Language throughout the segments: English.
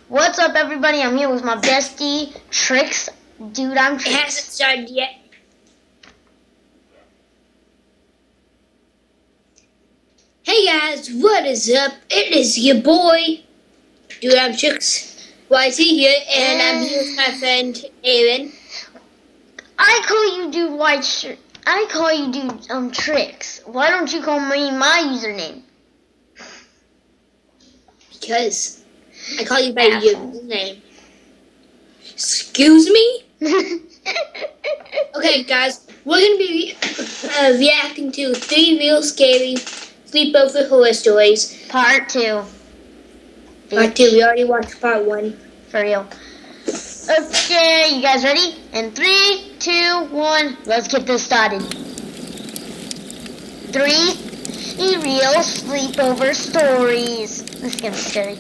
What's up, everybody? I'm here with my bestie, Trix. Dude, I'm It Trix. hasn't started yet. Hey guys, what is up? It is your boy, Dude I'm Trix YT here, and I'm here with my friend Aaron. I call you Dude I call you Dude Trix. Why don't you call me my username? Because I call you by your name. Excuse me? Okay guys, we're going to be reacting to 3 real scary sleepover horror stories. Part 2. Part 2, we already watched part 1. For real. Okay, you guys ready? In 3, 2, 1, let's get this started. 3 real sleepover stories. This is gonna be scary.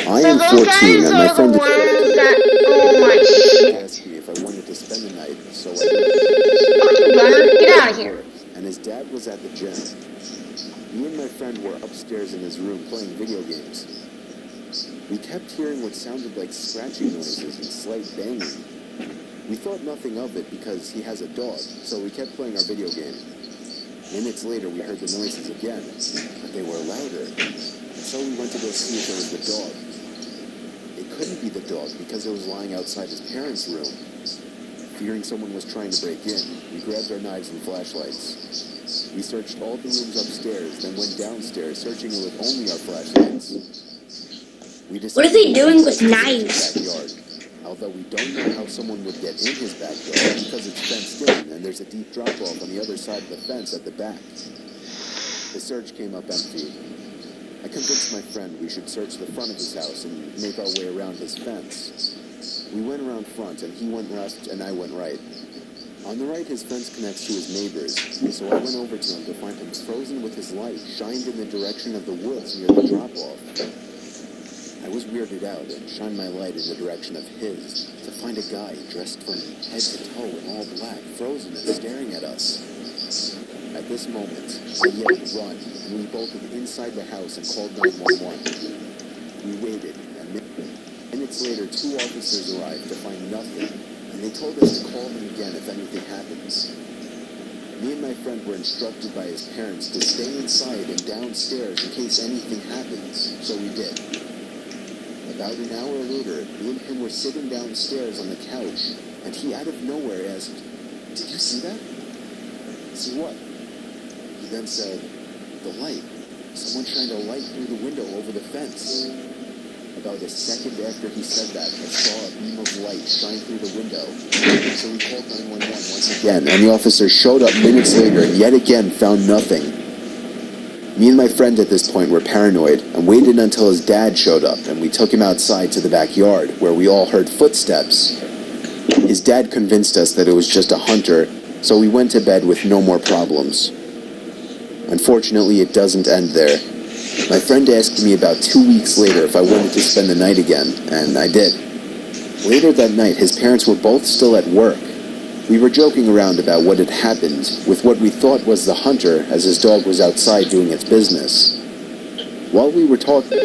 I So am those 14 guys and my are the friend ones that, oh my shit. asked me if I wanted to spend the night, so I Fuck you, Gunner. Get out of here. did. And his dad was at the gym. Me and my friend were upstairs in his room playing video games. We kept hearing what sounded like scratching noises and slight banging. We thought nothing of it because he has a dog, so we kept playing our video game. Minutes later, we heard the noises again, but they were louder. So we went to go see if it was the dog. It couldn't be the dog because it was lying outside his parents' room. Fearing someone was trying to break in, we grabbed our knives and flashlights. We searched all the rooms upstairs, then went downstairs, searching it with only our flashlights. What are they doing with knives? Backyard. Although we don't know how someone would get in his backyard because it's fenced in and there's a deep drop-off on the other side of the fence at the back. The search came up empty. I convinced my friend we should search the front of his house and make our way around his fence. We went around front and he went left and I went right. On the right, his fence connects to his neighbor's, so I went over to him to find him frozen with his light shined in the direction of the woods near the drop-off. I was weirded out and shined my light in the direction of his to find a guy dressed from head to toe in all black, frozen and staring at us. At this moment, I yelled, "Run," and we bolted inside the house and called 911. We waited, and minutes later, 2 officers arrived to find nothing, and they told us to call them again if anything happens. Me and my friend were instructed by his parents to stay inside and downstairs in case anything happens, so we did. About an hour later, me and him were sitting downstairs on the couch, and he out of nowhere asked, "Did you see that?" "See what?" He then said, "The light. Someone shined a light through the window over the fence." About a second after he said that, I saw a beam of light shine through the window. So we called 911 once again, and the officer showed up minutes later and yet again found nothing. Me and my friend at this point were paranoid and waited until his dad showed up, and we took him outside to the backyard where we all heard footsteps. His dad convinced us that it was just a hunter, so we went to bed with no more problems. Unfortunately, it doesn't end there. My friend asked me about 2 weeks later if I wanted to spend the night again, and I did. Later that night, his parents were both still at work. We were joking around about what had happened with what we thought was the hunter, as his dog was outside doing its business. While we were talking, to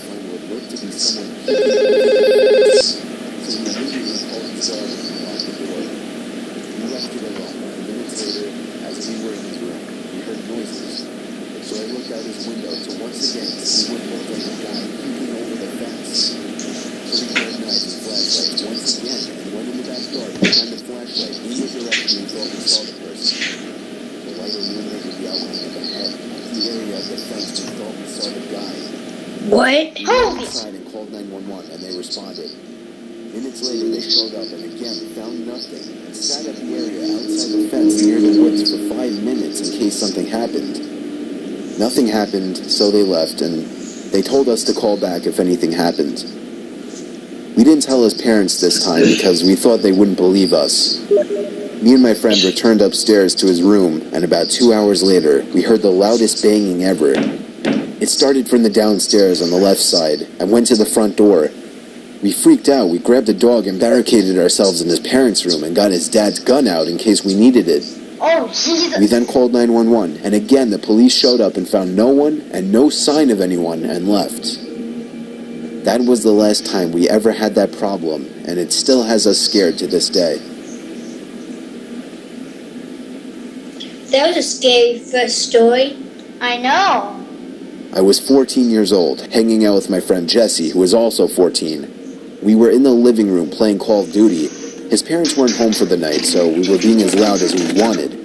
find what looked to be someone peeking out of the fence. So we immediately called his dog and locked the door. We left it alone, and minutes later, as we were in his room, we heard noises. So I looked out his window to once again see what looked like a guy peeking over the fence. So we grabbed knives and flashlights once again and went in the backyard and shined the flashlight in the direction we thought we saw the person. The light illuminated the outline of the head and the area of the fence we thought we saw the guy. What? We went outside and called 911 and they responded. Minutes later they showed up and again found nothing and sat at the area outside the fence near the woods for 5 minutes in case something happened. Nothing happened, so they left and they told us to call back if anything happened. We didn't tell his parents this time because we thought they wouldn't believe us. Me and my friend returned upstairs to his room, and about 2 hours later, we heard the loudest banging ever. It started from the downstairs on the left side and went to the front door. We freaked out. We grabbed the dog and barricaded ourselves in his parents' room and got his dad's gun out in case we needed it. Oh, Jesus. We then called 911, and again the police showed up and found no one and no sign of anyone and left. That was the last time we ever had that problem, and it still has us scared to this day. That was a scary first story. I know. I was 14 years old, hanging out with my friend Jesse, who was also 14. We were in the living room playing Call of Duty. His parents weren't home for the night, so we were being as loud as we wanted.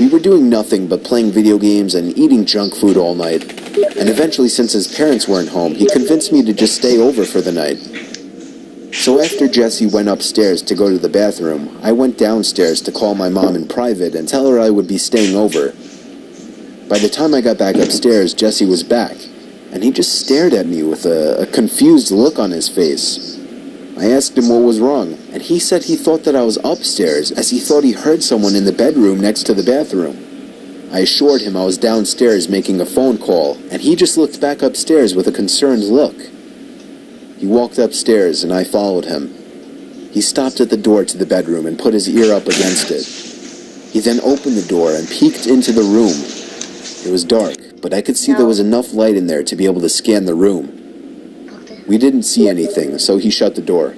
We were doing nothing but playing video games and eating junk food all night. And eventually, since his parents weren't home, he convinced me to just stay over for the night. So after Jesse went upstairs to go to the bathroom, I went downstairs to call my mom in private and tell her I would be staying over. By the time I got back upstairs, Jesse was back, and he just stared at me with a confused look on his face. I asked him what was wrong, and he said he thought that I was upstairs, as he thought he heard someone in the bedroom next to the bathroom. I assured him I was downstairs making a phone call, and he just looked back upstairs with a concerned look. He walked upstairs, and I followed him. He stopped at the door to the bedroom and put his ear up against it. He then opened the door and peeked into the room. It was dark, but I could see there was enough light in there to be able to scan the room. We didn't see anything, so he shut the door.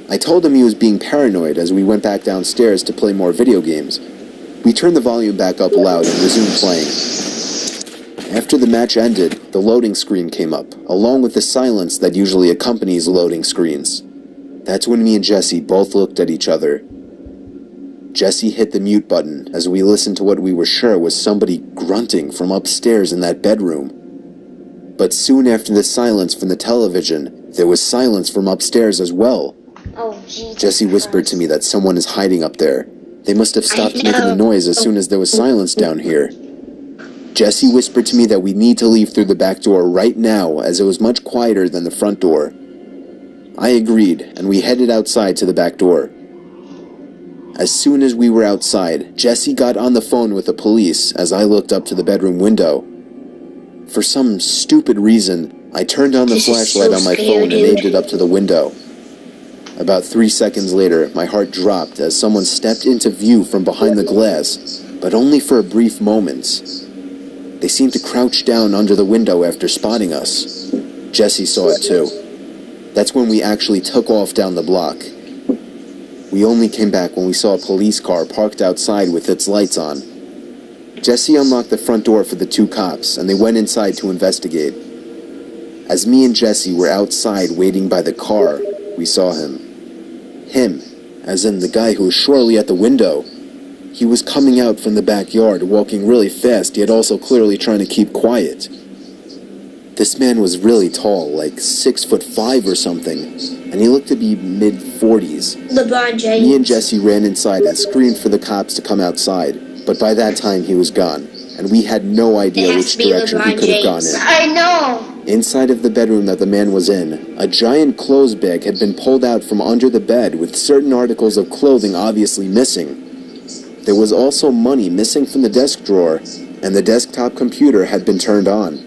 I told him he was being paranoid as we went back downstairs to play more video games. We turned the volume back up loud and resumed playing. After the match ended, the loading screen came up, along with the silence that usually accompanies loading screens. That's when me and Jesse both looked at each other. Jesse hit the mute button as we listened to what we were sure was somebody grunting from upstairs in that bedroom. But soon after the silence from the television, there was silence from upstairs as well. Oh, Jesus. Jesse whispered to me that someone is hiding up there. They must have stopped making the noise as soon as there was silence down here. Jesse whispered to me that we need to leave through the back door right now, as it was much quieter than the front door. I agreed, and we headed outside to the back door. As soon as we were outside, Jesse got on the phone with the police as I looked up to the bedroom window. For some stupid reason, I turned on the flashlight on my phone and aimed it up to the window. About 3 seconds later, my heart dropped as someone stepped into view from behind the glass, but only for a brief moment. They seemed to crouch down under the window after spotting us. Jesse saw it too. That's when we actually took off down the block. We only came back when we saw a police car parked outside with its lights on. Jesse unlocked the front door for the two cops, and they went inside to investigate. As me and Jesse were outside waiting by the car, we saw him. Him, as in the guy who was surely at the window. He was coming out from the backyard, walking really fast, yet also clearly trying to keep quiet. This man was really tall, like 6'5" or something, and he looked to be mid-40s. LeBron James. Me and Jesse ran inside and screamed for the cops to come outside, but by that time he was gone, and we had no idea which direction he could have gone in. I know. Inside of the bedroom that the man was in, a giant clothes bag had been pulled out from under the bed with certain articles of clothing obviously missing. There was also money missing from the desk drawer, and the desktop computer had been turned on.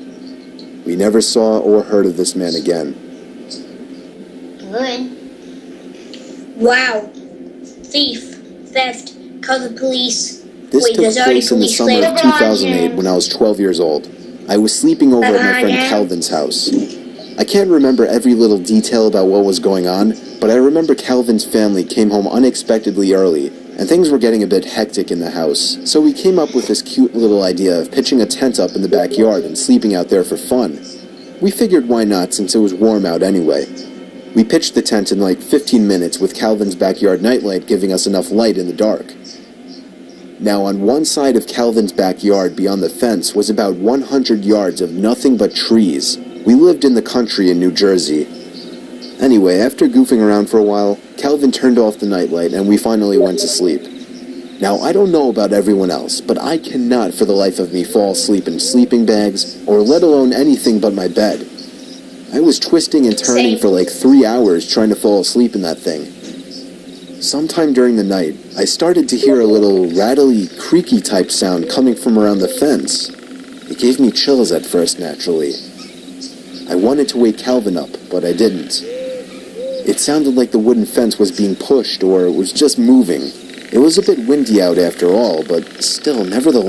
We never saw or heard of this man again. Good. Wow. Thief. Theft. Call the police. This Wait, took there's already place in the police summer there. of 2008 when I was 12 years old. I was sleeping over at my friend Calvin's house. I can't remember every little detail about what was going on, but I remember Calvin's family came home unexpectedly early, and things were getting a bit hectic in the house, so we came up with this cute little idea of pitching a tent up in the backyard and sleeping out there for fun. We figured why not, since it was warm out anyway. We pitched the tent in like 15 minutes with Calvin's backyard nightlight giving us enough light in the dark. Now, on one side of Calvin's backyard beyond the fence was about 100 yards of nothing but trees. We lived in the country in New Jersey. Anyway, after goofing around for a while, Calvin turned off the nightlight and we finally went to sleep. Now, I don't know about everyone else, but I cannot for the life of me fall asleep in sleeping bags, or let alone anything but my bed. I was twisting and turning for like 3 hours trying to fall asleep in that thing. Sometime during the night, I started to hear a little rattly, creaky type sound coming from around the fence. It gave me chills at first, naturally. I wanted to wake Calvin up, but I didn't. It sounded like the wooden fence was being pushed, or it was just moving. It was a bit windy out after all, but still, nevertheless.